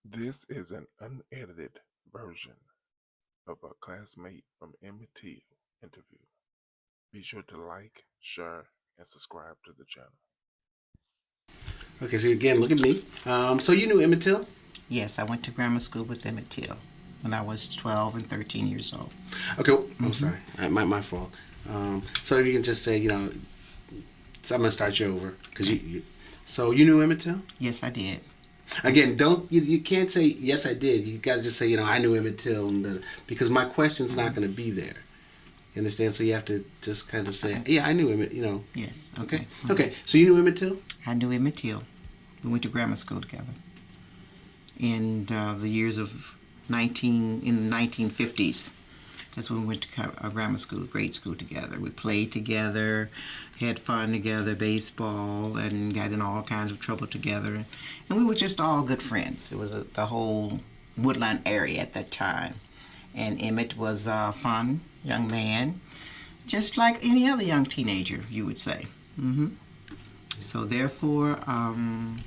This is an unedited version of a classmate from Emmett Till interview. Be sure to like, share, and subscribe to the channel. Okay, so again, look at me. So you knew Emmett Till? Yes, I went to grammar school with Emmett Till when I was 12 and 13 years old. Okay, I'm sorry. My fault. So if you can just say, so I'm gonna start you over because So you knew Emmett Till? Yes, I did. Again, don't you can't say yes I did. You got to just say I knew Emmett Till, because my question's not going to be there. You understand? So you have to just kind of say, yeah, I knew Emmett. Yes. Okay. Okay. Okay. So you knew Emmett Till? I knew Emmett Till. We went to grammar school together in the years of in the 1950s. That's when we went to grammar school, grade school together. We played together, had fun together, baseball, and got in all kinds of trouble together. And we were just all good friends. It was the whole Woodland area at that time. And Emmett was a fun young man, just like any other young teenager, you would say. So therefore, and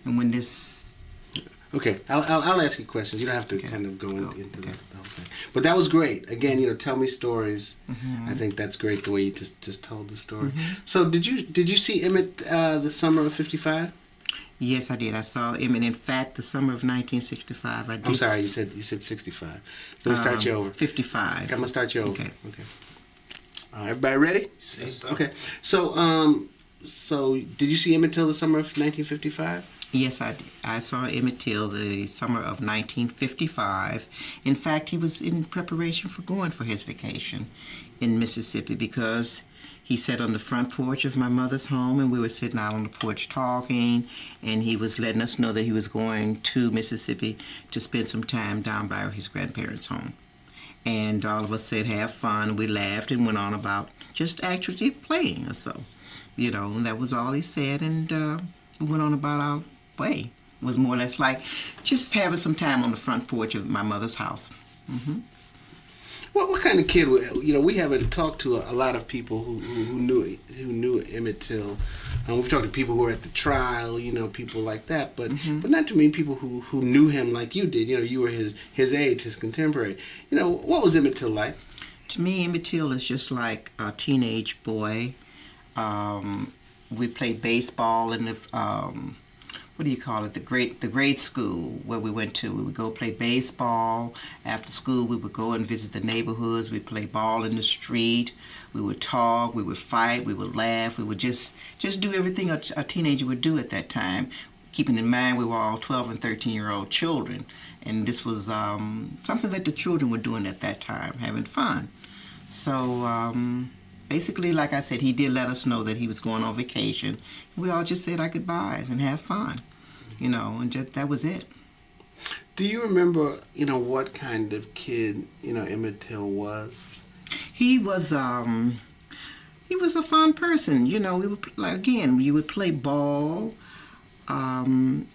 when this... Okay, I'll ask you questions. You don't have to kind of go into the whole thing. But that was great. Again, tell me stories. I think that's great the way you just told the story. So did you see Emmett the summer of '55? Yes, I did. I saw Emmett. In fact, the summer of 1965, I did. I'm sorry, you said 65. Let me start you over. 55. Okay, I'm gonna start you over. Okay. Everybody ready? Yes, sir. Okay. So did you see Emmett Till the summer of 1955? Yes, I did. I saw Emmett Till the summer of 1955. In fact, he was in preparation for going for his vacation in Mississippi because he sat on the front porch of my mother's home and we were sitting out on the porch talking, and he was letting us know that he was going to Mississippi to spend some time down by his grandparents' home. And all of us said, have fun. We laughed and went on about just actually playing or so. And that was all he said, and we went on about our way. It was more or less like just having some time on the front porch of my mother's house. What kind of kid? We haven't talked to a lot of people who knew Emmett Till. We've talked to people who were at the trial, people like that, but not too many people who knew him like you did. You were his age, his contemporary. What was Emmett Till like? To me, Emmett Till is just like a teenage boy. We played baseball in the the grade school where we went to. We would go play baseball. After school, we would go and visit the neighborhoods. We'd play ball in the street. We would talk. We would fight. We would laugh. We would just do everything a teenager would do at that time, keeping in mind we were all 12 and 13-year-old children. And this was something that the children were doing at that time, having fun. So basically, like I said, he did let us know that he was going on vacation. We all just said our goodbyes and have fun, and that was it. Do you remember, what kind of kid, Emmett Till was? He was a fun person. We would, again, you would play ball, and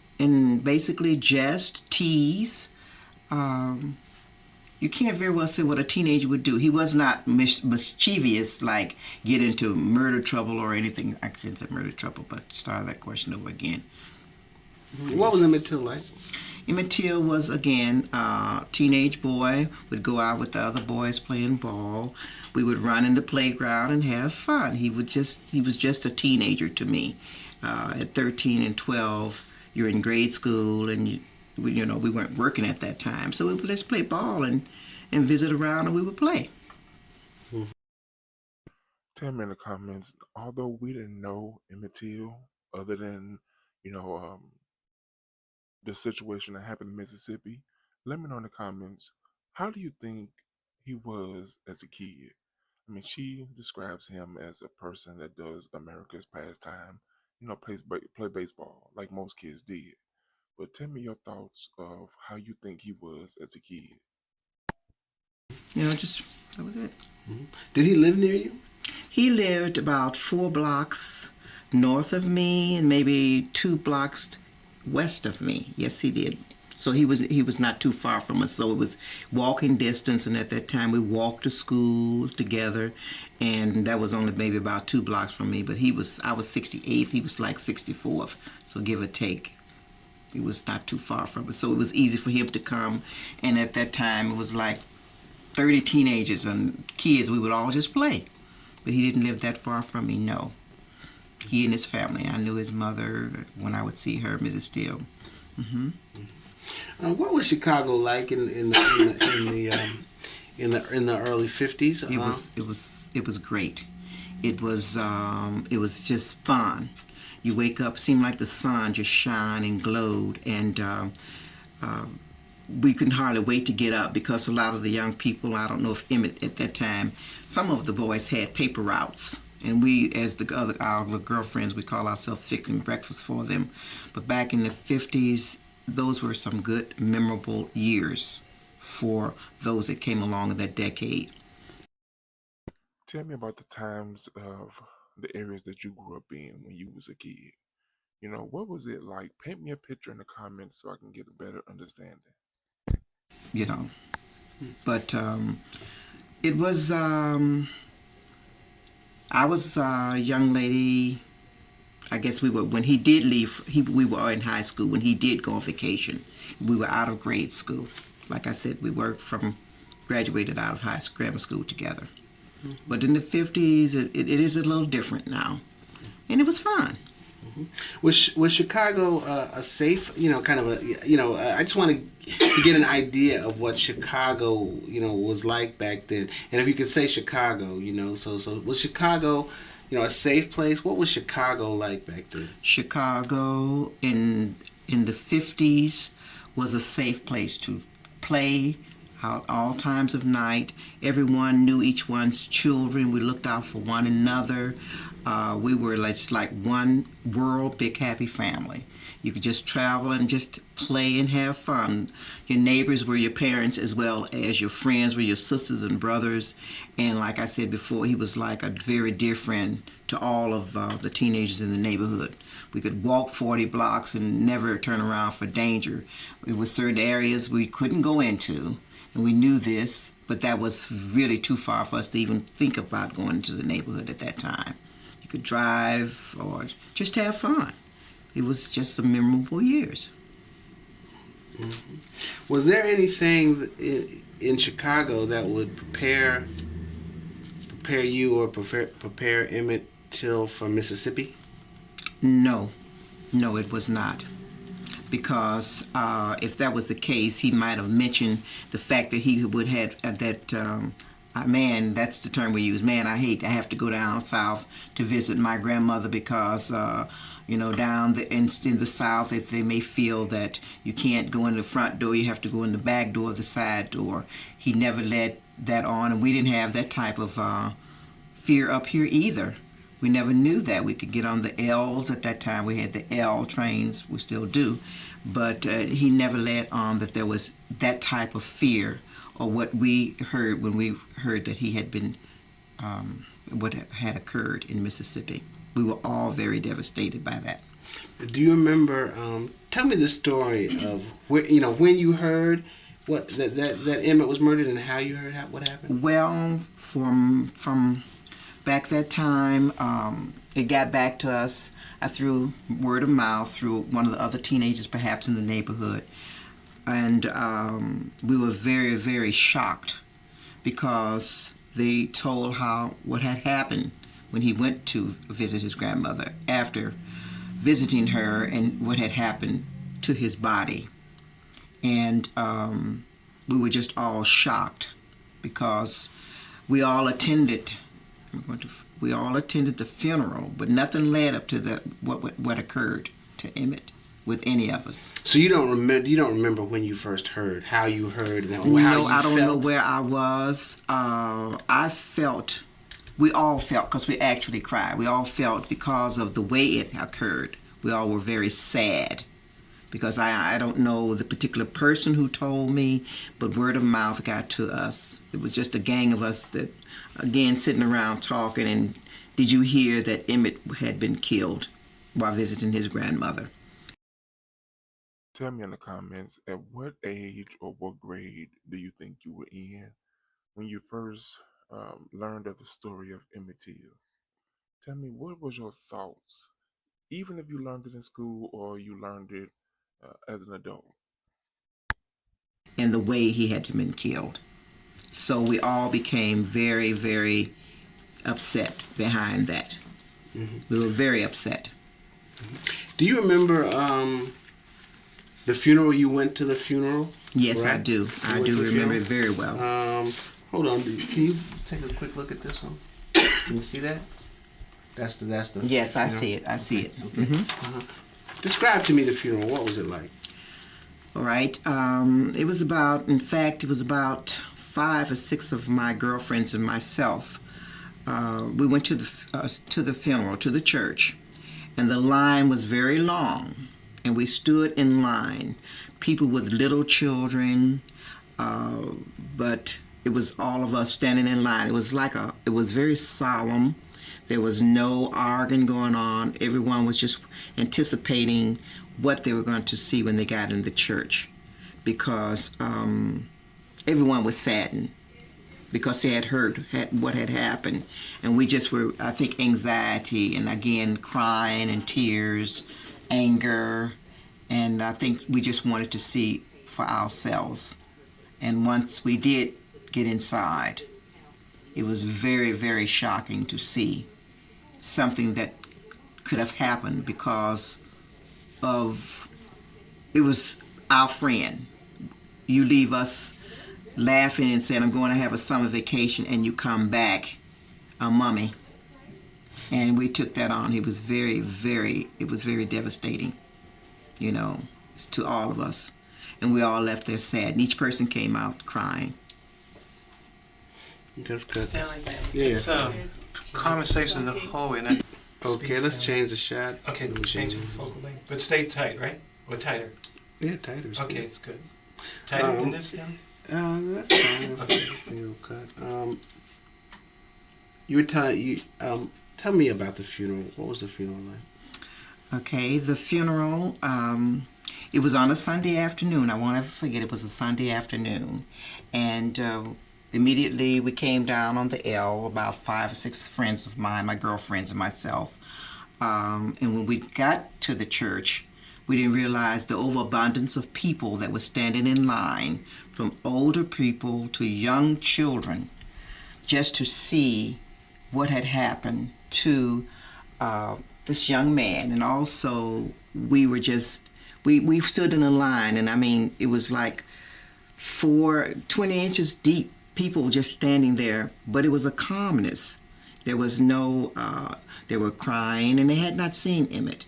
basically jest, tease. You can't very well say what a teenager would do. He was not mischievous, like get into murder trouble or anything. I can't say murder trouble, but start that question over again. What was Emmett Till like? Emmett Till was, again, a teenage boy, would go out with the other boys playing ball. We would run in the playground and have fun. He was just a teenager to me. At 13 and 12, you're in grade school and we weren't working at that time. So we would just play ball and visit around, and we would play. Tell me in the comments, although we didn't know Emmett Till, other than, the situation that happened in Mississippi, let me know in the comments, how do you think he was as a kid? I mean, she describes him as a person that does America's pastime, play baseball like most kids did. But tell me your thoughts of how you think he was as a kid. Just that was it. Did he live near you? He lived about 4 blocks north of me and maybe 2 blocks west of me. Yes, he did. So he was not too far from us. So it was walking distance, and at that time we walked to school together, and that was only maybe about 2 blocks from me. But I was 68th. He was like 64th. So give or take. He was not too far from us, so it was easy for him to come. And at that time, it was like 30 teenagers and kids. We would all just play. But he didn't live that far from me, no. He and his family. I knew his mother when I would see her, Mrs. Till. Mm-hmm. What was Chicago like in the early 50s? It was great. It was just fun. You wake up, seemed like the sun just shined and glowed, and we couldn't hardly wait to get up because a lot of the young people, I don't know if Emmett at that time, some of the boys had paper routes. And we, as our little girlfriends, we call ourselves fixing breakfast for them. But back in the 50s, those were some good, memorable years for those that came along in that decade. Tell me about the times of the areas that you grew up in when you was a kid. What was it like? Paint me a picture in the comments so I can get a better understanding. You know. But it was, I was a young lady. I guess when he did leave, we were in high school. When he did go on vacation, we were out of grade school. Like I said, we were graduated out of high school, grammar school together. Mm-hmm. But in the 50s, it is a little different now. And it was fun. Mm-hmm. Was Chicago a safe, kind of I just want to get an idea of what Chicago, was like back then. And if you could say Chicago, so was Chicago, a safe place? What was Chicago like back then? Chicago in the 50s was a safe place to play out all times of night. Everyone knew each one's children. We looked out for one another. We were like one world, big happy family. You could just travel and just play and have fun. Your neighbors were your parents as well as your friends were your sisters and brothers. And like I said before, he was like a very dear friend to all of the teenagers in the neighborhood. We could walk 40 blocks and never turn around for danger. There were certain areas we couldn't go into, and we knew this, but that was really too far for us to even think about going into the neighborhood at that time. You could drive or just have fun. It was just some memorable years. Mm-hmm. Was there anything in Chicago that would prepare you or prepare Emmett Till for Mississippi? No, it was not. Because if that was the case, he might have mentioned the fact that he would have man, that's the term we use. Man, I have to go down south to visit my grandmother because, down in the south, if they may feel that you can't go in the front door, you have to go in the back door, the side door. He never let that on, and we didn't have that type of fear up here either. We never knew that. We could get on the L's at that time. We had the L trains. We still do. But he never let on that there was that type of fear or what we heard when we heard that he had been, what had occurred in Mississippi. We were all very devastated by that. Do you remember, tell me the story of, when you heard that Emmett was murdered and how you heard what happened? Well, from back that time, it got back to us through word of mouth, through one of the other teenagers perhaps in the neighborhood. And we were very, very shocked because they told what had happened when he went to visit his grandmother after visiting her and what had happened to his body. And we were just all shocked because we all attended the funeral, but nothing led up to what occurred to Emmett with any of us. So you don't remember when you first heard, how you heard, and how you felt? No, I don't know felt? where I was. We all felt, because we actually cried. We all felt because of the way it occurred. We all were very sad because I don't know the particular person who told me, but word of mouth got to us. It was just a gang of us that, again, sitting around talking, and did you hear that Emmett had been killed while visiting his grandmother? Tell me in the comments, at what age or what grade do you think you were in when you first learned of the story of Emmett Till? Tell me, what was your thoughts? Even if you learned it in school or you learned it as an adult. And the way he had been killed. So we all became very, very upset behind that. We were very upset. Do you remember the funeral? You went to the funeral? Yes, right? I do. I do remember it very well. Hold on. Can you take a quick look at this one? Can you see that? That's the. Yes, I see it. I see it. Okay. Describe to me the funeral. What was it like? All right. It was about 5 or 6 of my girlfriends and myself. We went to the funeral, to the church, and the line was very long, and we stood in line, people with little children, but it was all of us standing in line. It was very solemn. There was no arguing going on. Everyone was just anticipating what they were going to see when they got in the church, because everyone was saddened because they had heard what had happened. And we just were, I think, anxiety and, again, crying and tears, anger. And I think we just wanted to see for ourselves. And once we did get inside, it was very, very shocking to see something that could have happened because it was our friend. You leave us laughing and saying, I'm going to have a summer vacation, and you come back a mummy. And we took that on. It was very, very devastating, to all of us. And we all left there sad. And each person came out crying. That's good. Stanley, Yeah. it's a conversation in the hallway. And Okay, let's change the shot. Okay, change the focal length. But stay tight, right? Or tighter? Yeah, tighter. Okay, it's good. Tighter in this, Stanley? That's fine. Okay. Feel cut. You were tell me about the funeral. What was the funeral like? Okay, the funeral, it was on a Sunday afternoon. I won't ever forget, it was a Sunday afternoon. And immediately we came down on the L, about 5 or 6 friends of mine, my girlfriends and myself. And when we got to the church, we didn't realize the overabundance of people that were standing in line, from older people to young children, just to see what had happened to this young man. And also, we were just, we stood in a line, and I mean, it was like 20 inches deep, people just standing there, but it was a calmness. There was no, they were crying, and they had not seen Emmett.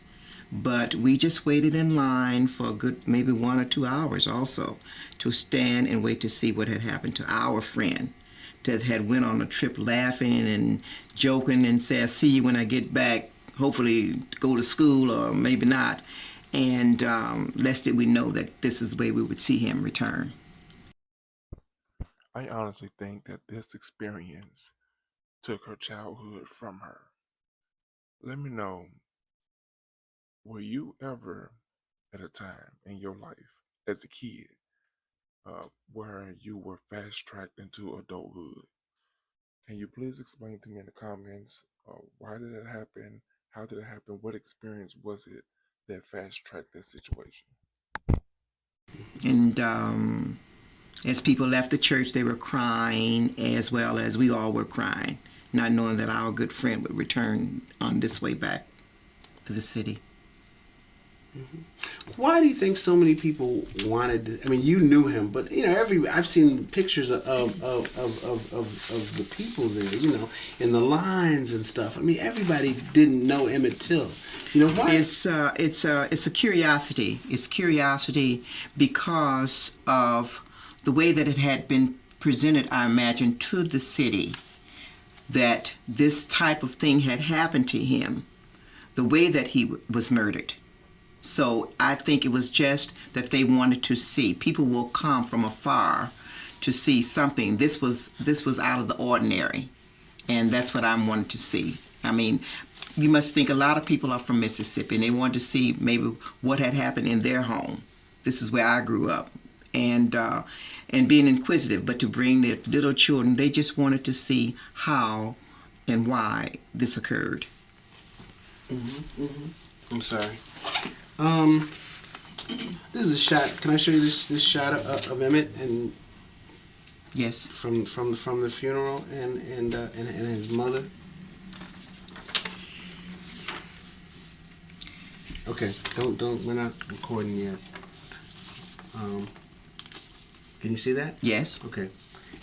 But we just waited in line for a good maybe 1 or 2 hours also to stand and wait to see what had happened to our friend that had went on a trip laughing and joking and said, see you when I get back, hopefully go to school or maybe not. And lest that we know that this is the way we would see him return. I honestly think that this experience took her childhood from her. Let me know, were you ever at a time in your life as a kid where you were fast-tracked into adulthood? Can you please explain to me in the comments, why did it happen? How did it happen? What experience was it that fast-tracked that situation? And as people left the church, they were crying as well as we all were crying, not knowing that our good friend would return on this way back to the city. Why do you think so many people wanted to, I mean, you knew him, but I've seen pictures of the people there, in the lines and stuff. I mean, everybody didn't know Emmett Till. Why? It's a curiosity. It's curiosity because of the way that it had been presented, I imagine, to the city, that this type of thing had happened to him, the way that he was murdered. So I think it was just that they wanted to see. People will come from afar to see something. This was out of the ordinary, and that's what I wanted to see. I mean, you must think a lot of people are from Mississippi, and they wanted to see maybe what had happened in their home. This is where I grew up, and being inquisitive. But to bring their little children, they just wanted to see how and why this occurred. I'm sorry. This is a shot. Can I show you this shot of Emmett and Yes. from the funeral and his mother? Okay, don't. We're not recording yet. Can you see that? Yes. Okay.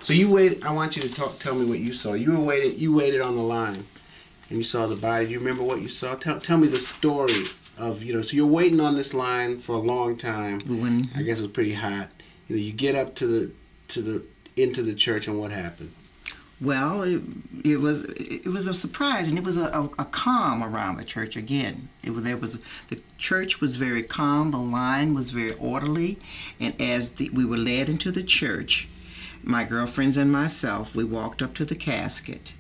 So you waited. I want you to tell me what you saw. You waited on the line, and you saw the body. Do you remember what you saw? Tell me the story of, so you're waiting on this line for a long time. When I guess it was pretty hot. You get up to the into the church, and what happened? Well, it was a surprise, and it was a calm around the church again. The church was very calm, the line was very orderly, and as we were led into the church, my girlfriends and myself, we walked up to the casket,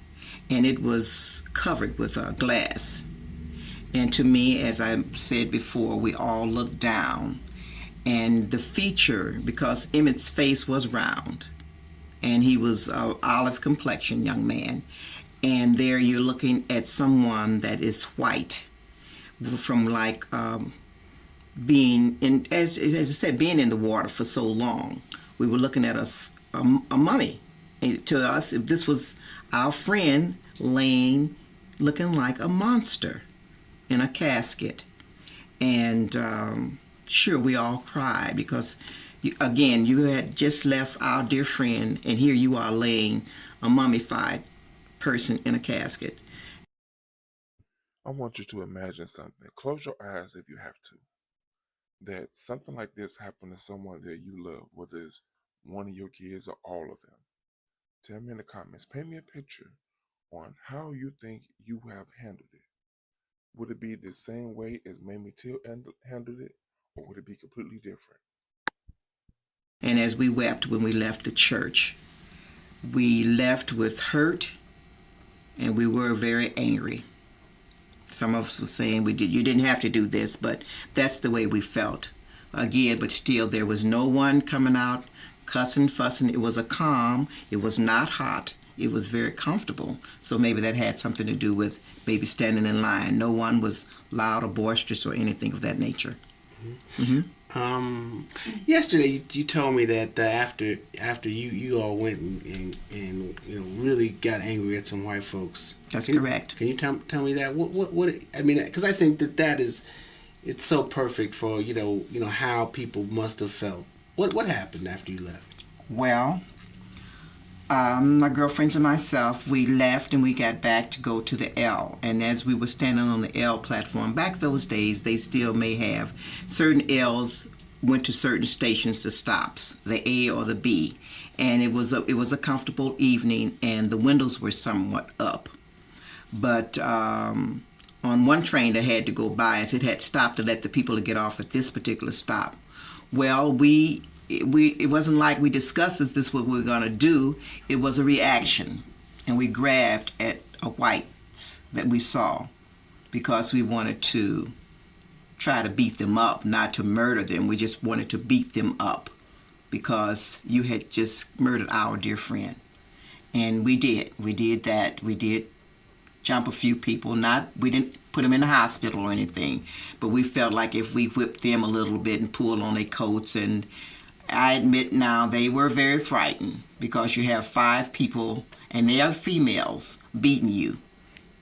and it was covered with glass. And to me, as I said before, we all looked down, and the feature, because Emmett's face was round, and he was an olive complexion young man, and there you're looking at someone that is white, from like being in, as I said, being in the water for so long. We were looking at a mummy. And to us, if this was our friend laying, looking like a monster in a casket, and sure, we all cried because. Again, you had just left our dear friend, and here you are laying a mummified person in a casket. I want you to imagine something. Close your eyes if you have to. That something like this happened to someone that you love, whether it's one of your kids or all of them. Tell me in the comments. Paint me a picture on how you think you have handled it. Would it be the same way as Emmett Till handled it, or would it be completely different? And as we wept when we left the church, we left with hurt, and we were very angry. Some of us were saying you didn't have to do this, but that's the way we felt. Again, but still, there was no one coming out cussing, fussing. It was a calm. It was not hot. It was very comfortable. So maybe that had something to do with maybe standing in line. No one was loud or boisterous or anything of that nature. Mm-hmm. Yesterday you told me that after you all went and really got angry at some white folks. That's correct. Can you tell me that? What I mean, because I think that is, it's so perfect for how people must have felt. What happened after you left? Well, my girlfriends and myself, we left and we got back to go to the L. And as we were standing on the L platform, back those days, they still may have certain L's went to certain stations to stops, the A or the B. And it was a comfortable evening, and the windows were somewhat up. But on one train that had to go by us, it had stopped to let the people get off at this particular stop. Well, it wasn't like we discussed this is what we were going to do. It was a reaction, and we grabbed at a whites that we saw because we wanted to try to beat them up, not to murder them. We just wanted to beat them up because you had just murdered our dear friend. And we did that. We did jump a few people. We didn't put them in the hospital or anything, but we felt like if we whipped them a little bit and pulled on their coats, and I admit now they were very frightened because you have 5 people and they are females beating you.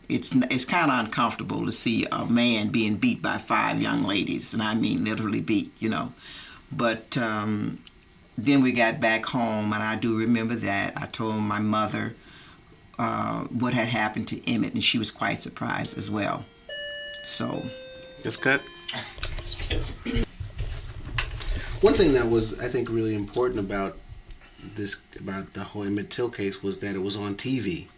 It's kind of uncomfortable to see a man being beat by 5 young ladies, and I mean literally beat, But then we got back home, and I do remember that. I told my mother what had happened to Emmett, and she was quite surprised as well. So. Just cut. One thing that was, I think, really important about the whole Emmett Till case was that it was on TV.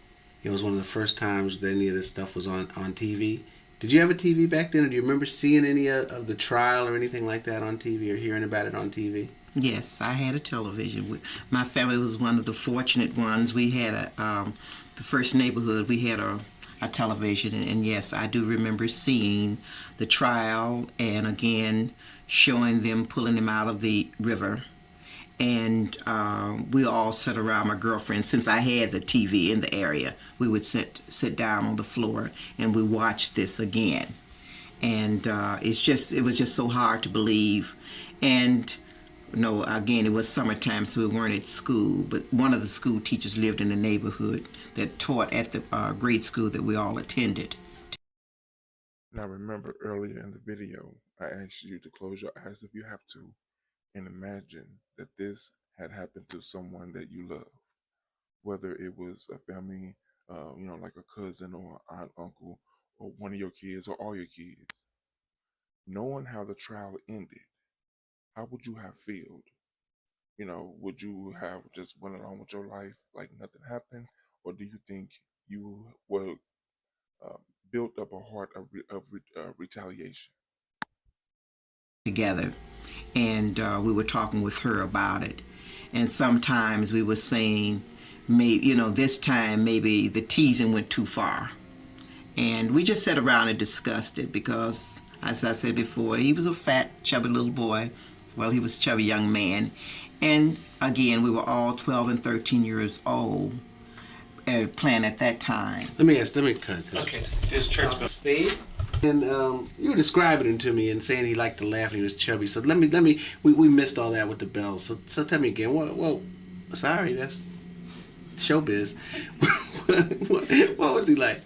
It was one of the first times that any of this stuff was on TV. Did you have a TV back then, or do you remember seeing any of the trial or anything like that on TV, or hearing about it on TV? Yes, I had a television. My family was one of the fortunate ones. We had the first neighborhood, we had a television, and yes, I do remember seeing the trial, and again showing them pulling him out of the river. And we all sat around, my girlfriend, since I had the TV in the area, we would sit down on the floor and we watched this again. and it was just so hard to believe. And again, it was summertime, so we weren't at school, but one of the school teachers lived in the neighborhood that taught at the grade school that we all attended. Now remember earlier in the video, I asked you to close your eyes if you have to and imagine that this had happened to someone that you love, whether it was a family, like a cousin or an aunt, uncle, or one of your kids or all your kids. Knowing how the trial ended, how would you have felt? Would you have just went along with your life like nothing happened, or do you think you would uh, built up a heart of retaliation? Together, and we were talking with her about it, and sometimes we were saying, maybe this time maybe the teasing went too far, and we just sat around and discussed it because, as I said before, he was a fat, chubby little boy. Well, he was a chubby young man, and again, we were all 12 and 13 years old playing at that time. Let me cut. Okay, this church bell. Spade. And you were describing it to me and saying he liked to laugh and he was chubby. So we missed all that with the bells. So tell me again. Well, sorry, that's showbiz. What was he like?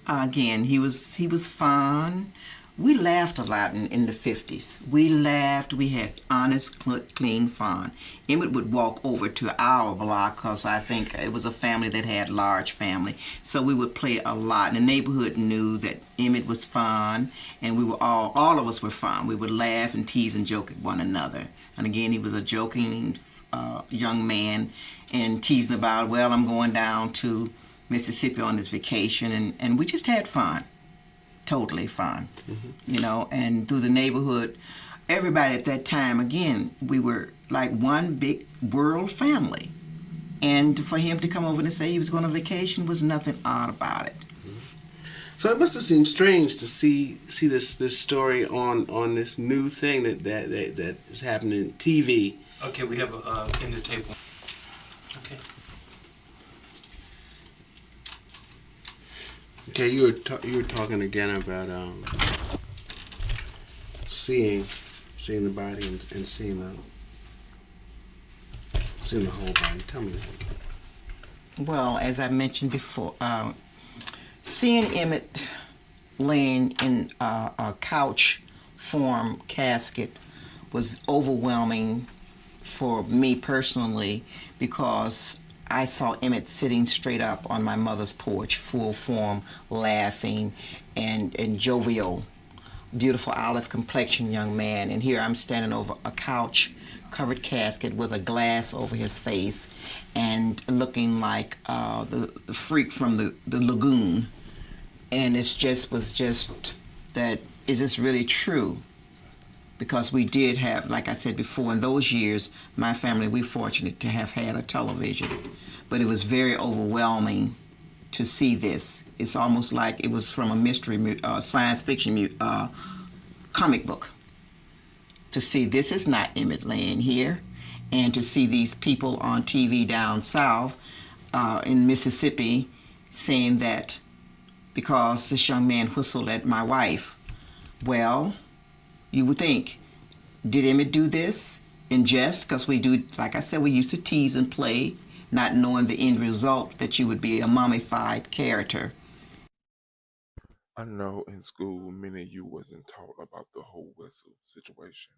Again, he was fun. We laughed a lot in the 50s. We laughed. We had honest, clean fun. Emmett would walk over to our block because I think it was a family that had large family. So we would play a lot. And the neighborhood knew that Emmett was fun, and we were all of us were fun. We would laugh and tease and joke at one another. And again, he was a joking young man and teasing about, well, I'm going down to Mississippi on this vacation, and we just had fun. Totally fun, and through the neighborhood, everybody at that time, again, we were like one big world family. And for him to come over and say he was going on vacation was nothing odd about it. So it must have seemed strange to see this story on this new thing that is happening in TV. Okay, we have in the table. Okay. Okay, you were talking again about seeing the body and seeing the whole body. Tell me that. Well, as I mentioned before, seeing Emmett laying in a couch form casket was overwhelming for me personally, because I saw Emmett sitting straight up on my mother's porch, full form, laughing and jovial, beautiful olive complexion young man. And here I'm standing over a couch covered casket with a glass over his face and looking like the freak from the lagoon. And was just that, is this really true? Because we did have, like I said before, in those years, my family, we fortunate to have had a television. But it was very overwhelming to see this. It's almost like it was from a mystery, science fiction comic book. To see this is not Emmett laying here, and to see these people on TV down south in Mississippi saying that because this young man whistled at my wife, well, you would think, did Emmett do this in jest? Because we do, like I said, we used to tease and play, not knowing the end result, that you would be a mummified character. I know in school many of you wasn't taught about the whole whistle situation.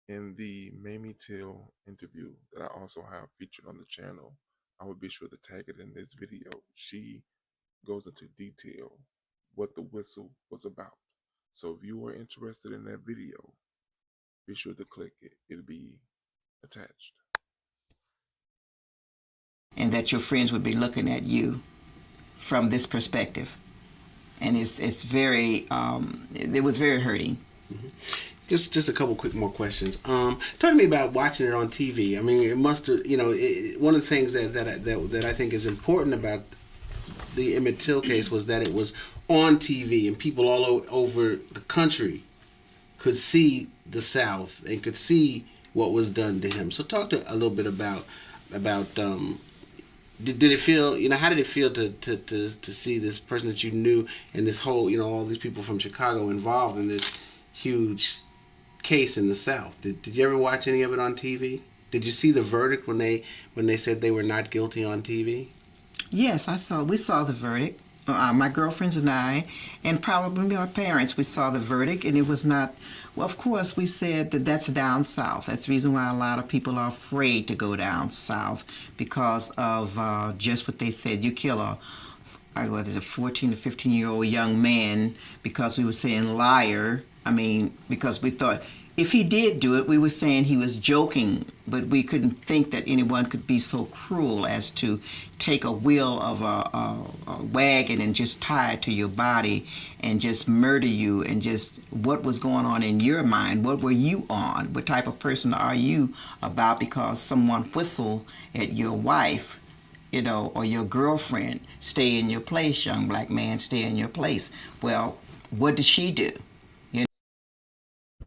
In the Emmett Till interview that I also have featured on the channel, I will be sure to tag it in this video. She goes into detail what the whistle was about. So if you are interested in that video, be sure to click it. It'll be attached. And that your friends would be looking at you from this perspective. And it's very, it was very hurting. Mm-hmm. Just a couple quick more questions. Talk to me about watching it on TV. I mean, it must have, one of the things that I think is important about the Emmett Till case was that it was on TV and people all over the country could see the South and could see what was done to him. So talk to a little bit about did it feel, how did it feel to see this person that you knew and this whole, all these people from Chicago involved in this huge case in the South? Did you ever watch any of it on TV? Did you see the verdict when they said they were not guilty on TV? Yes, we saw the verdict. My girlfriends and I, and probably our parents, we saw the verdict, and it was not. Well, of course, we said that that's down south. That's the reason why a lot of people are afraid to go down south because of just what they said. You kill what is a 14 to 15-year-old young man because we were saying liar. I mean, because we thought if he did do it, we were saying he was joking, but we couldn't think that anyone could be so cruel as to take a wheel of a wagon and just tie it to your body and just murder you, and just what was going on in your mind. What were you on? What type of person are you about because someone whistled at your wife, or your girlfriend? Stay in your place, young black man, stay in your place. Well, what did she do?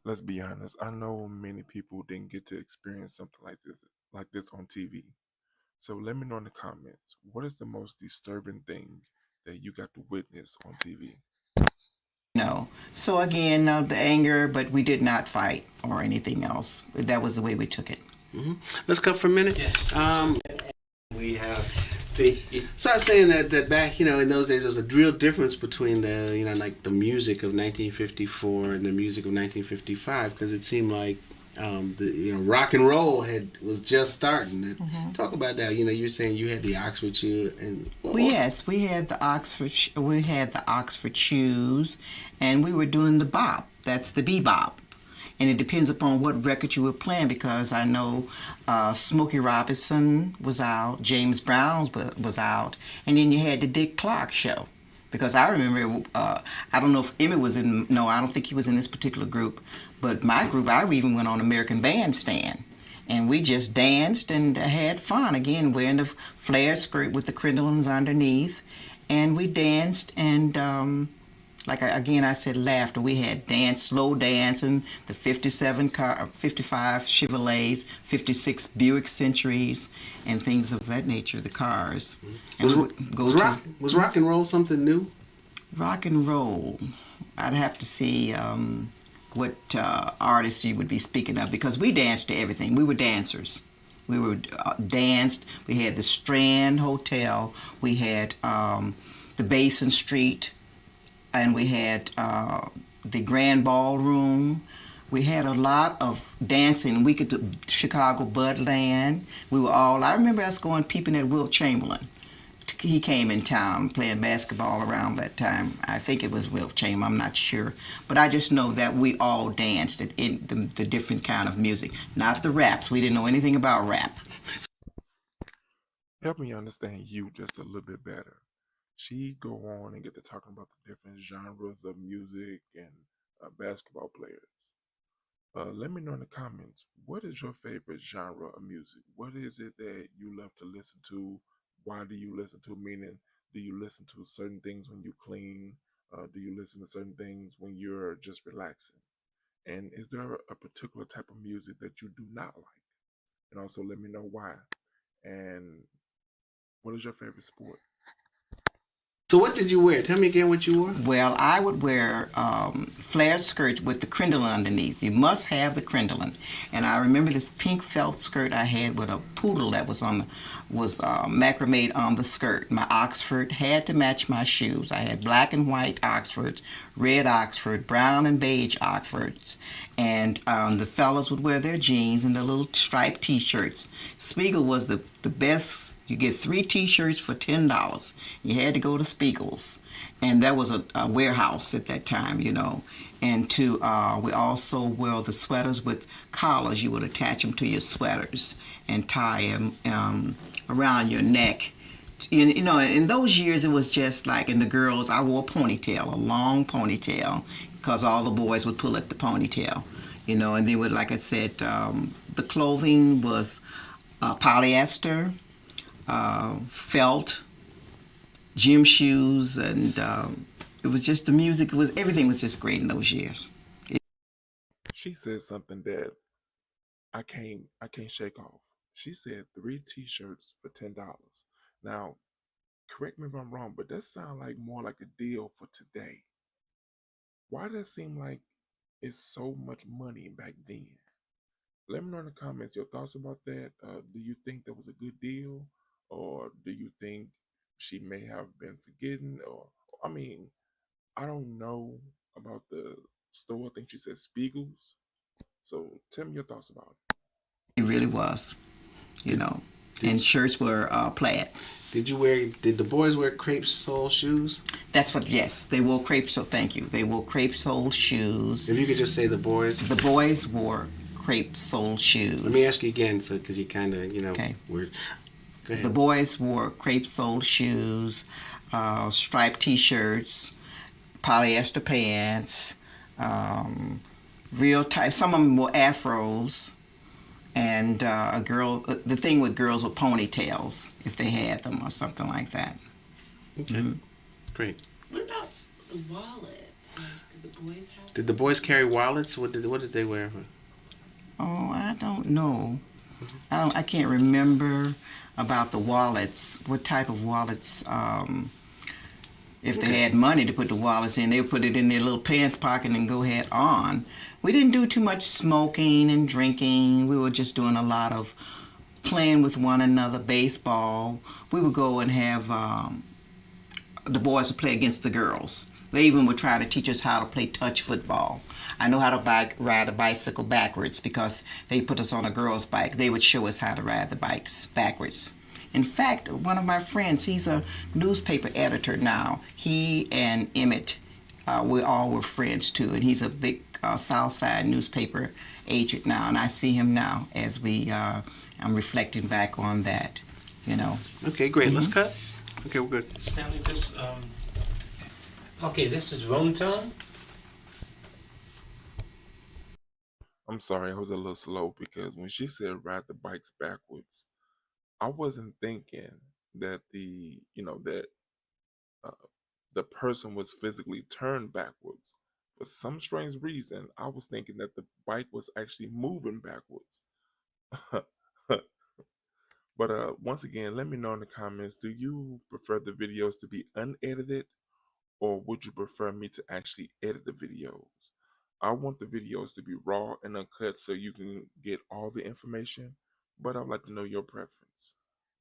Let's be honest. I know many people didn't get to experience something like this on TV. So let me know in the comments, what is the most disturbing thing that you got to witness on TV? No. So again, the anger, but we did not fight or anything else. That was the way we took it. Let's cut for a minute. Yes. We have. So I was saying that back, in those days, there was a real difference between the, like the music of 1954 and the music of 1955, because it seemed like rock and roll was just starting. Talk about that. You're saying you had the Oxford shoe, and Yes, we had the Oxford. We had the Oxford shoes, and we were doing the bop. That's the bebop. And it depends upon what record you were playing, because I know Smokey Robinson was out, James Brown was out, and then you had the Dick Clark show. Because I remember, I don't know if Emmett was in, no, I don't think he was in this particular group, but my group, I even went on American Bandstand. And we just danced and had fun. Again, wearing the flared skirt with the crinolines underneath. And we danced and I said laughter. We had slow dancing, the 55 Chevrolets, 56 Buick Centuries, and things of that nature, the cars. Was rock and roll something new? Rock and roll, I'd have to see what artists you would be speaking of, because we danced to everything. We were dancers. We were danced. We had the Strand Hotel. We had the Basin Street, and we had the Grand Ballroom. We had a lot of dancing. We could do Chicago Budland. I remember us going peeping at Wilt Chamberlain. He came in town playing basketball around that time. I think it was Wilt Chamberlain, I'm not sure. But I just know that we all danced in the different kind of music. Not the raps. We didn't know anything about rap. Help me understand you just a little bit better. She go on and get to talking about the different genres of music and basketball players. Let me know in the comments, what is your favorite genre of music? What is it that you love to listen to? Why do you listen to? Meaning, do you listen to certain things when you clean? Do you listen to certain things when you're just relaxing? And is there a particular type of music that you do not like? And also let me know why. And what is your favorite sport? So what did you wear? Tell me again what you wore. Well, I would wear flared skirts with the crinoline underneath. You must have the crinoline. And I remember this pink felt skirt I had with a poodle that was macrame on the skirt. My Oxford had to match my shoes. I had black and white Oxfords, red Oxford, brown and beige Oxfords. And the fellas would wear their jeans and their little striped T-shirts. Spiegel was the best. You get 3 T-shirts for $10. You had to go to Spiegel's, and that was a warehouse at that time, And we also wear the sweaters with collars. You would attach them to your sweaters and tie them around your neck. In those years, it was just like, and the girls, I wore a ponytail, a long ponytail, because all the boys would pull at the ponytail, And they would, like I said, the clothing was polyester. Felt, gym shoes, and it was just the music. Everything was just great in those years. She said something that I can't shake off. She said 3 T-shirts for $10. Now, correct me if I'm wrong, but that sounds like more like a deal for today. Why does it seem like it's so much money back then? Let me know in the comments your thoughts about that. Do you think that was a good deal, or do you think she may have been forgetting? Or I mean, I don't know about the store. I think she said Spiegel's. So tell me your thoughts about it. It really was, you Did, know. did And shirts were plaid. did the boys wear crepe sole shoes? That's what, yes, they wore crepe sole, thank you. They wore crepe sole shoes. If you could just say the boys. The boys wore crepe sole shoes. Let me ask you again, so because you kind of, Okay. were. Go ahead. The boys wore crepe sole shoes, striped T-shirts, polyester pants, real tight. Some of them wore afros, and a girl. The thing with girls with ponytails, if they had them or something like that. Okay. Great. What about the wallets? Like, did the boys have? Did the boys carry wallets? What did they wear? Oh, I don't know. I can't remember about the wallets. What type of wallets? If they had money to put the wallets in, they would put it in their little pants pocket and go head on. We didn't do too much smoking and drinking. We were just doing a lot of playing with one another, baseball. We would go and have the boys would play against the girls. They even would try to teach us how to play touch football. I know how to ride a bicycle backwards because they put us on a girl's bike. They would show us how to ride the bikes backwards. In fact, one of my friends, he's a newspaper editor now. He and Emmett, we all were friends too, and he's a big South Side newspaper agent now. And I see him now as I'm reflecting back on that, you know. Okay, great. Let's cut. Okay, we're good. Stanley, this Okay, this is Rome Tone. I'm sorry, I was a little slow because when she said ride the bikes backwards, I wasn't thinking that uh, the person was physically turned backwards. For some strange reason, I was thinking that the bike was actually moving backwards. But once again, let me know in the comments, do you prefer the videos to be unedited, or would you prefer me to actually edit the videos? I want the videos to be raw and uncut so you can get all the information, but I'd like to know your preference.